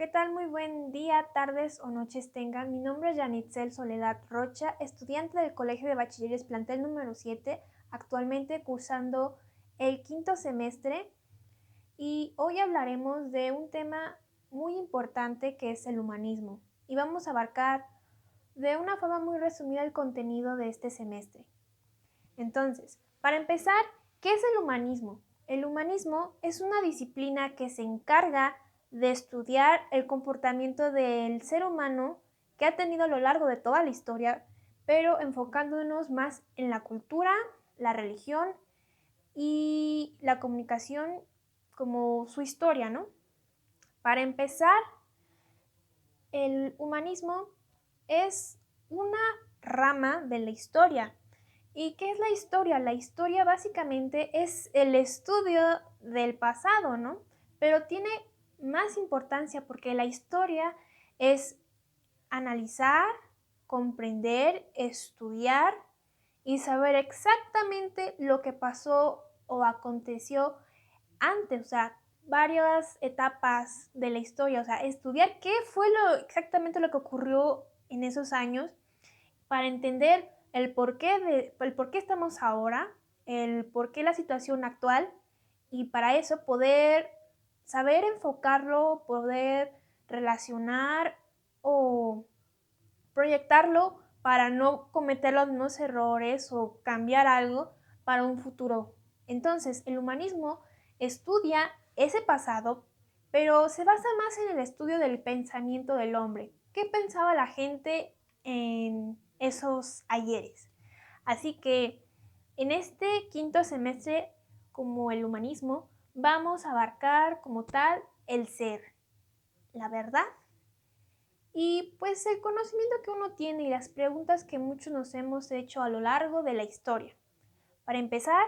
¿Qué tal? Muy buen día, tardes o noches tengan. Mi nombre es Yanitzel Soledad Rocha, estudiante del Colegio de Bachilleres Plantel número 7, actualmente cursando el quinto semestre, y hoy hablaremos de un tema muy importante que es el humanismo, y vamos a abarcar de una forma muy resumida el contenido de este semestre. Entonces, para empezar, ¿qué es el humanismo? El humanismo es una disciplina que se encarga de estudiar el comportamiento del ser humano que ha tenido a lo largo de toda la historia, pero enfocándonos más en la cultura, la religión y la comunicación como su historia, ¿no? Para empezar, el humanismo es una rama de la historia. ¿Y qué es la historia? La historia básicamente es el estudio del pasado, ¿no? Pero tiene más importancia porque la historia es analizar, comprender, estudiar y saber exactamente lo que pasó o aconteció antes, o sea, varias etapas de la historia, o sea, estudiar qué fue exactamente lo que ocurrió en esos años para entender el por qué estamos ahora, el por qué la situación actual, y para eso poder saber enfocarlo, poder relacionar o proyectarlo para no cometer los mismos errores o cambiar algo para un futuro. Entonces, el humanismo estudia ese pasado, pero se basa más en el estudio del pensamiento del hombre. ¿Qué pensaba la gente en esos ayeres? Así que en este quinto semestre, como el humanismo, vamos a abarcar como tal el ser, la verdad y pues el conocimiento que uno tiene y las preguntas que muchos nos hemos hecho a lo largo de la historia. Para empezar,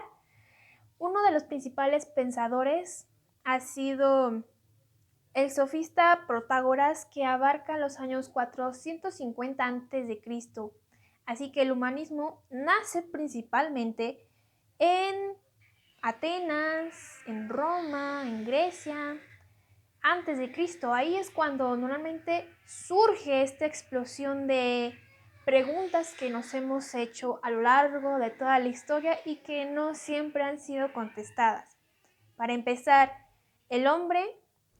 uno de los principales pensadores ha sido el sofista Protágoras, que abarca los años 450 a.C. Así que el humanismo nace principalmente en Atenas, en Roma, en Grecia, antes de Cristo. Ahí es cuando normalmente surge esta explosión de preguntas que nos hemos hecho a lo largo de toda la historia y que no siempre han sido contestadas. Para empezar, el hombre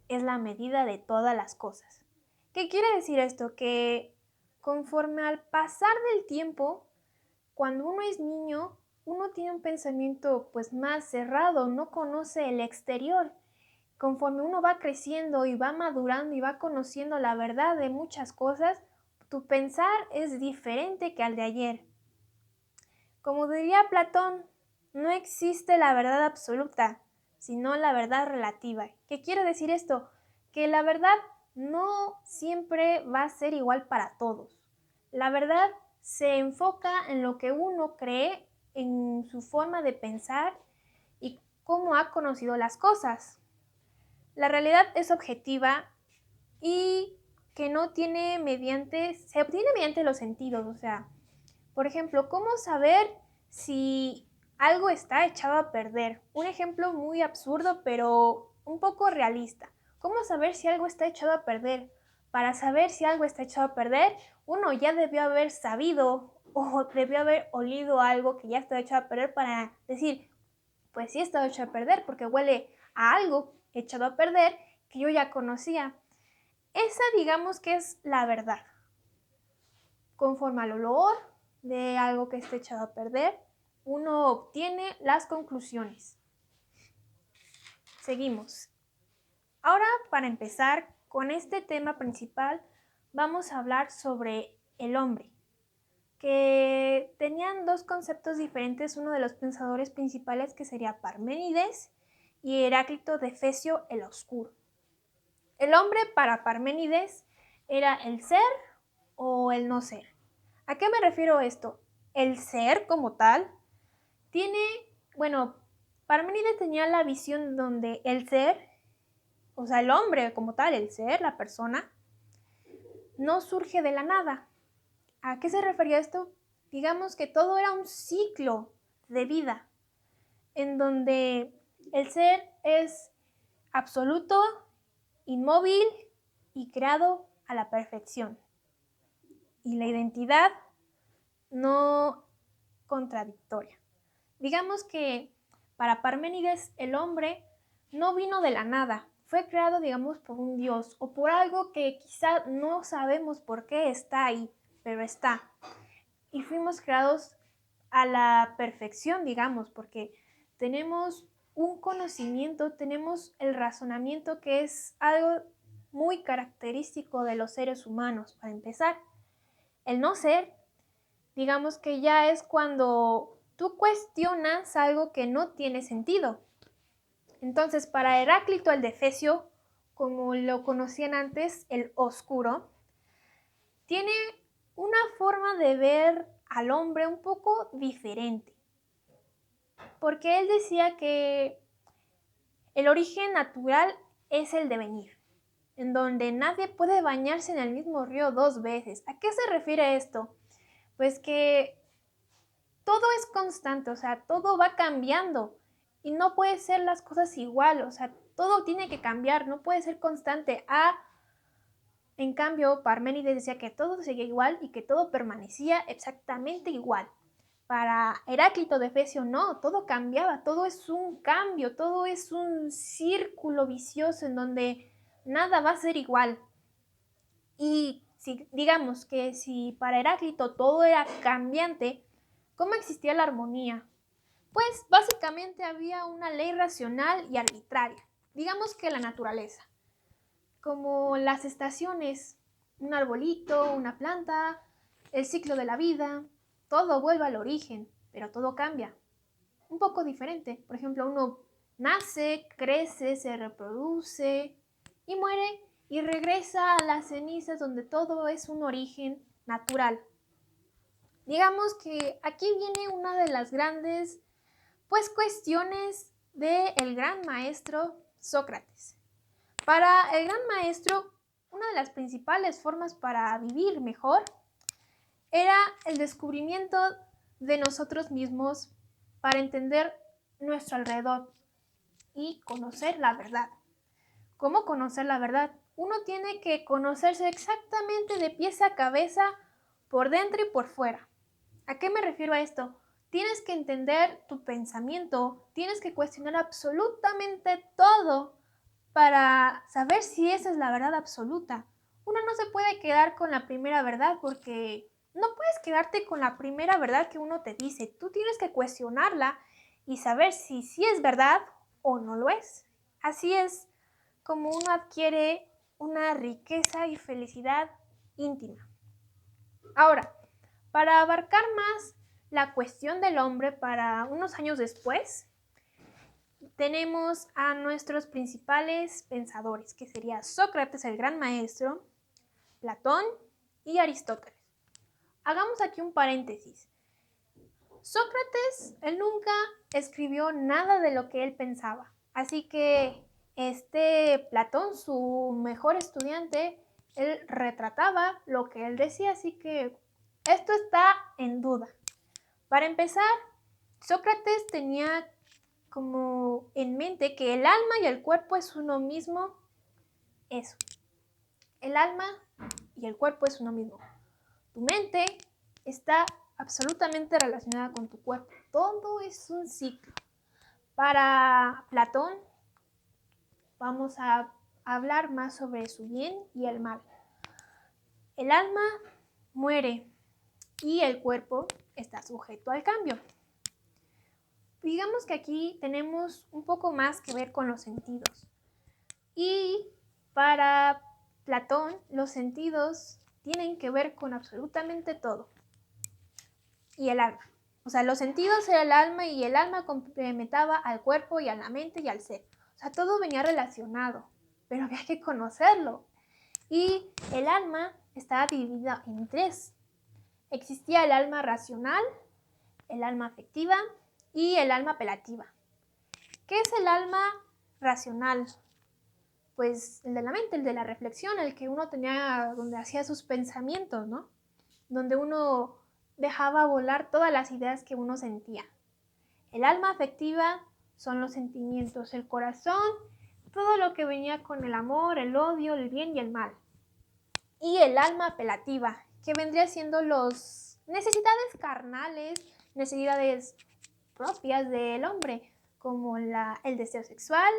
es la medida de todas las cosas. ¿Qué quiere decir esto? Que conforme al pasar del tiempo, cuando uno es niño, uno tiene un pensamiento pues más cerrado, no conoce el exterior. Conforme uno va creciendo y va madurando y va conociendo la verdad de muchas cosas, tu pensar es diferente que al de ayer. Como diría Platón, no existe la verdad absoluta, sino la verdad relativa. ¿Qué quiere decir esto? Que la verdad no siempre va a ser igual para todos. La verdad se enfoca en lo que uno cree, en su forma de pensar y cómo ha conocido las cosas. La realidad es objetiva y que no tiene se obtiene mediante los sentidos, o sea, por ejemplo, ¿cómo saber si algo está echado a perder? Un ejemplo muy absurdo, pero un poco realista. ¿Cómo saber si algo está echado a perder? Para saber si algo está echado a perder, uno ya debió haber sabido o debió haber olido algo que ya está echado a perder para decir, pues sí está echado a perder porque huele a algo echado a perder que yo ya conocía. Esa digamos que es la verdad. Conforme al olor de algo que esté echado a perder, uno obtiene las conclusiones. Seguimos. Ahora, para empezar con este tema principal, vamos a hablar sobre el hombre, que tenían dos conceptos diferentes, uno de los pensadores principales que sería Parménides y Heráclito de Efesio el Oscuro. El hombre para Parménides era el ser o el no ser. ¿A qué me refiero esto? El ser como tal tiene, bueno, Parménides tenía la visión donde el ser, o sea, el hombre como tal, el ser, la persona, no surge de la nada. ¿A qué se refería esto? Digamos que todo era un ciclo de vida, en donde el ser es absoluto, inmóvil y creado a la perfección. Y la identidad no contradictoria. Digamos que para Parménides el hombre no vino de la nada, fue creado, digamos, por un dios o por algo que quizá no sabemos por qué está ahí, pero está. Y fuimos creados a la perfección, digamos, porque tenemos un conocimiento, tenemos el razonamiento que es algo muy característico de los seres humanos, para empezar. El no ser, digamos que ya es cuando tú cuestionas algo que no tiene sentido. Entonces, para Heráclito el de Efesio, como lo conocían antes, el oscuro, tiene una forma de ver al hombre un poco diferente. Porque él decía que el origen natural es el devenir, en donde nadie puede bañarse en el mismo río 2 veces. ¿A qué se refiere esto? Pues que todo es constante, o sea, todo va cambiando y no puede ser las cosas igual, o sea, todo tiene que cambiar, no puede ser constante. En cambio, Parménides decía que todo seguía igual y que todo permanecía exactamente igual. Para Heráclito de Efesio no, todo cambiaba, todo es un cambio, todo es un círculo vicioso en donde nada va a ser igual. Y si digamos que si para Heráclito todo era cambiante, ¿cómo existía la armonía? Pues básicamente había una ley racional y arbitraria, digamos que la naturaleza, como las estaciones, un arbolito, una planta, el ciclo de la vida, todo vuelve al origen, pero todo cambia. Un poco diferente. Por ejemplo, uno nace, crece, se reproduce y muere y regresa a las cenizas donde todo es un origen natural. Digamos que aquí viene una de las grandes cuestiones del gran maestro Sócrates. Para el gran maestro, una de las principales formas para vivir mejor era el descubrimiento de nosotros mismos para entender nuestro alrededor y conocer la verdad. ¿Cómo conocer la verdad? Uno tiene que conocerse exactamente de pies a cabeza, por dentro y por fuera. ¿A qué me refiero a esto? Tienes que entender tu pensamiento, tienes que cuestionar absolutamente todo para saber si esa es la verdad absoluta. Uno no se puede quedar con la primera verdad porque no puedes quedarte con la primera verdad que uno te dice. Tú tienes que cuestionarla y saber si sí es verdad o no lo es. Así es como uno adquiere una riqueza y felicidad íntima. Ahora, para abarcar más la cuestión del hombre para unos años después, tenemos a nuestros principales pensadores, que sería Sócrates, el gran maestro, Platón y Aristóteles. Hagamos aquí un paréntesis. Sócrates, él nunca escribió nada de lo que él pensaba. Así que Platón, su mejor estudiante, él retrataba lo que él decía, así que esto está en duda. Para empezar, Sócrates tenía como en mente que el alma y el cuerpo es uno mismo. Eso. El alma y el cuerpo es uno mismo. Tu mente está absolutamente relacionada con tu cuerpo. Todo es un ciclo. Para Platón, vamos a hablar más sobre su bien y el mal. El alma muere y el cuerpo está sujeto al cambio. Digamos que aquí tenemos un poco más que ver con los sentidos. Y para Platón, los sentidos tienen que ver con absolutamente todo. Y el alma. O sea, los sentidos era el alma y el alma complementaba al cuerpo y a la mente y al ser. O sea, todo venía relacionado, pero había que conocerlo. Y el alma estaba dividida en 3. Existía el alma racional, el alma afectiva y el alma apelativa. ¿Qué es el alma racional? Pues el de la mente, el de la reflexión, el que uno tenía, donde hacía sus pensamientos, ¿no? Donde uno dejaba volar todas las ideas que uno sentía. El alma afectiva son los sentimientos, el corazón, todo lo que venía con el amor, el odio, el bien y el mal. y el alma apelativa, que vendría siendo las necesidades carnales, necesidades propias del hombre, como el deseo sexual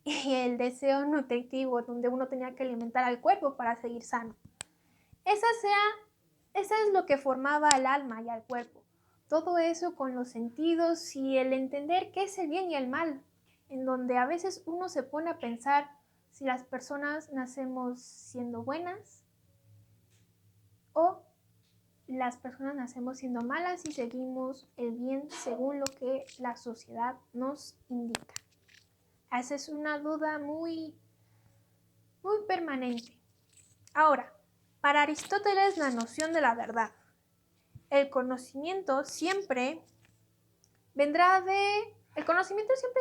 y el deseo nutritivo, donde uno tenía que alimentar al cuerpo para seguir sano. Esa es lo que formaba el alma y al cuerpo. Todo eso con los sentidos y el entender qué es el bien y el mal, en donde a veces uno se pone a pensar si las personas nacemos siendo buenas o las personas nacemos siendo malas y seguimos el bien según lo que la sociedad nos indica. Esa es una duda muy permanente. Ahora, para Aristóteles, la noción de la verdad. El conocimiento siempre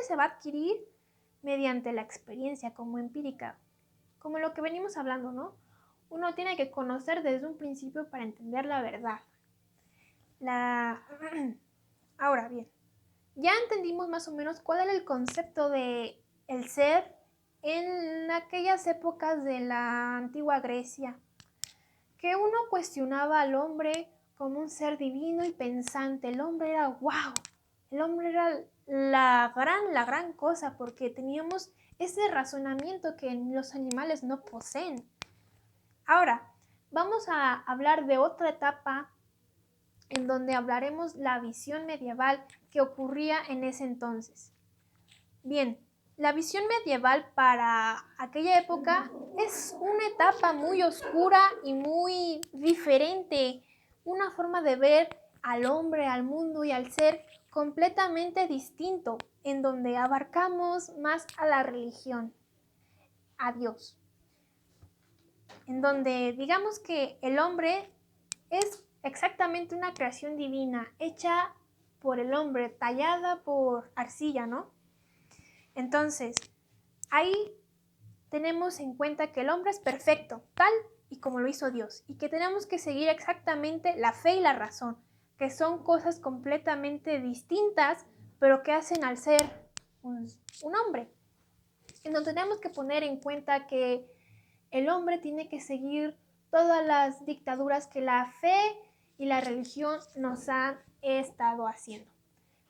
se va a adquirir mediante la experiencia como empírica, como lo que venimos hablando, ¿no? Uno tiene que conocer desde un principio para entender la verdad. Ahora bien, ya entendimos más o menos cuál era el concepto de el ser en aquellas épocas de la antigua Grecia, que uno cuestionaba al hombre como un ser divino y pensante. El hombre era wow, el hombre era la gran cosa, porque teníamos ese razonamiento que los animales no poseen. Ahora, vamos a hablar de otra etapa en donde hablaremos la visión medieval que ocurría en ese entonces. Bien, la visión medieval para aquella época es una etapa muy oscura y muy diferente, una forma de ver al hombre, al mundo y al ser completamente distinto, en donde abarcamos más a la religión, a Dios, en donde digamos que el hombre es exactamente una creación divina, hecha por el hombre, tallada por arcilla, ¿no? Entonces, ahí tenemos en cuenta que el hombre es perfecto, tal y como lo hizo Dios, y que tenemos que seguir exactamente la fe y la razón, que son cosas completamente distintas, pero que hacen al ser un hombre. Entonces tenemos que poner en cuenta que el hombre tiene que seguir todas las dictaduras que la fe y la religión nos han estado haciendo.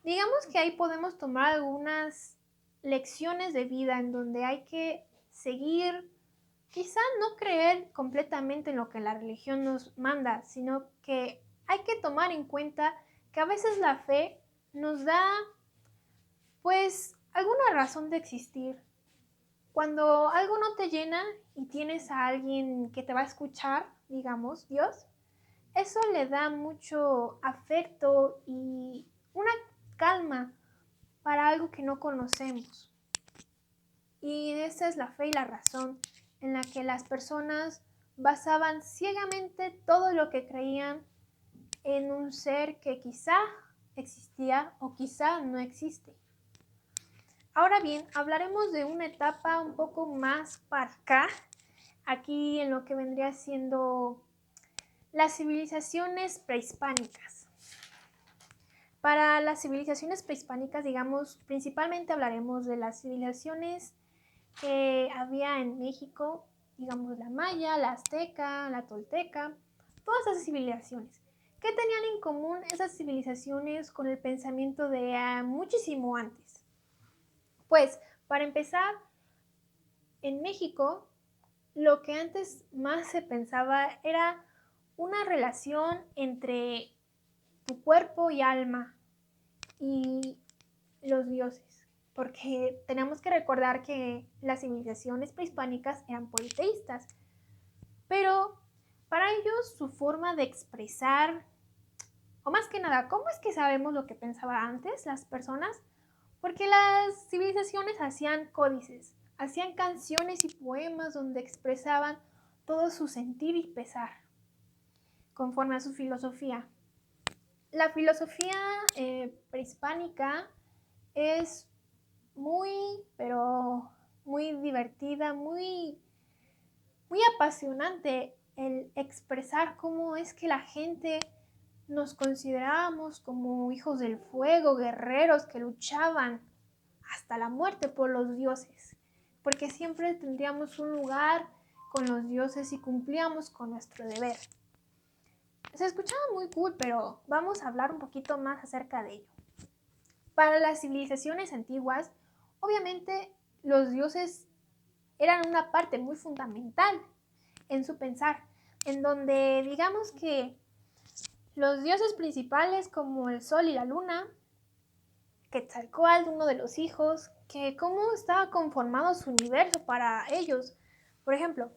Digamos que ahí podemos tomar algunas lecciones de vida en donde hay que seguir, quizá no creer completamente en lo que la religión nos manda, sino que hay que tomar en cuenta que a veces la fe nos da pues alguna razón de existir. Cuando algo no te llena y tienes a alguien que te va a escuchar, digamos, Dios, eso le da mucho afecto y una calma para algo que no conocemos. Y esa es la fe y la razón en la que las personas basaban ciegamente todo lo que creían en un ser que quizá existía o quizá no existe. Ahora bien, hablaremos de una etapa un poco más para acá, aquí en lo que vendría siendo las civilizaciones prehispánicas. Para las civilizaciones prehispánicas, digamos, principalmente hablaremos de las civilizaciones que había en México, digamos la maya, la azteca, la tolteca, todas esas civilizaciones. ¿Qué tenían en común esas civilizaciones con el pensamiento de muchísimo antes? Pues, para empezar, en México, lo que antes más se pensaba era una relación entre tu cuerpo y alma y los dioses, porque tenemos que recordar que las civilizaciones prehispánicas eran politeístas, pero para ellos su forma de expresar, o más que nada, ¿cómo es que sabemos lo que pensaban antes las personas? Porque las civilizaciones hacían códices, hacían canciones y poemas donde expresaban todo su sentir y pesar, conforme a su filosofía. La filosofía prehispánica es muy, pero muy divertida, muy apasionante el expresar cómo es que la gente nos considerábamos como hijos del fuego, guerreros que luchaban hasta la muerte por los dioses, porque siempre tendríamos un lugar con los dioses y cumplíamos con nuestro deber. Se escuchaba muy cool, pero vamos a hablar un poquito más acerca de ello. Para las civilizaciones antiguas, obviamente los dioses eran una parte muy fundamental en su pensar, en donde digamos que los dioses principales como el sol y la luna, Quetzalcóatl, uno de los hijos, que cómo estaba conformado su universo para ellos. Por ejemplo,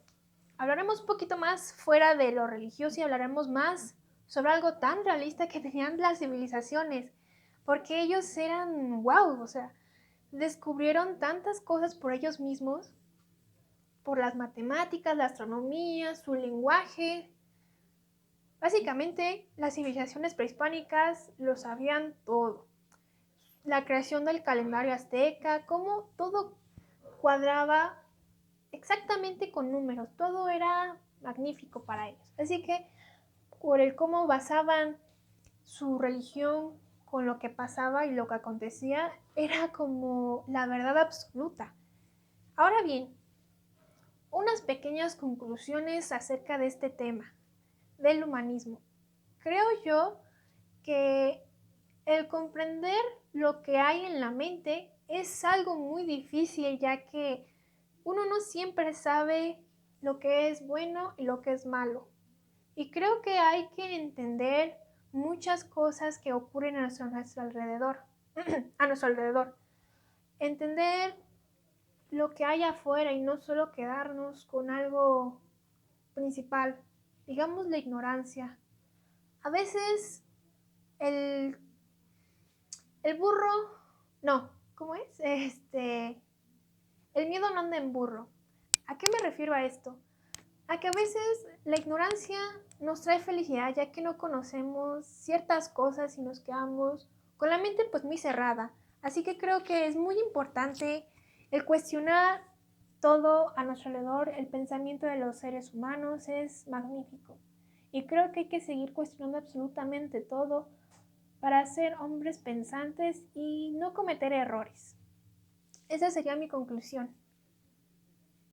hablaremos un poquito más fuera de lo religioso y hablaremos más sobre algo tan realista que tenían las civilizaciones, porque ellos eran wow, o sea, descubrieron tantas cosas por ellos mismos, por las matemáticas, la astronomía, su lenguaje. Básicamente, las civilizaciones prehispánicas lo sabían todo. La creación del calendario azteca, cómo todo cuadraba exactamente con números, todo era magnífico para ellos. Así que por el cómo basaban su religión con lo que pasaba y lo que acontecía, era como la verdad absoluta. Ahora bien, unas pequeñas conclusiones acerca de este tema, del humanismo. Creo yo que el comprender lo que hay en la mente es algo muy difícil, ya que uno no siempre sabe lo que es bueno y lo que es malo. Y creo que hay que entender muchas cosas que ocurren a nuestro alrededor. A nuestro alrededor. Entender lo que hay afuera y no solo quedarnos con algo principal. Digamos la ignorancia. A veces el, el burro, no, ¿cómo es? El miedo no anda en burro. ¿A qué me refiero a esto? A que a veces la ignorancia nos trae felicidad ya que no conocemos ciertas cosas y nos quedamos con la mente pues muy cerrada. Así que creo que es muy importante el cuestionar todo a nuestro alrededor. El pensamiento de los seres humanos es magnífico. Y creo que hay que seguir cuestionando absolutamente todo para ser hombres pensantes y no cometer errores. Esa sería mi conclusión.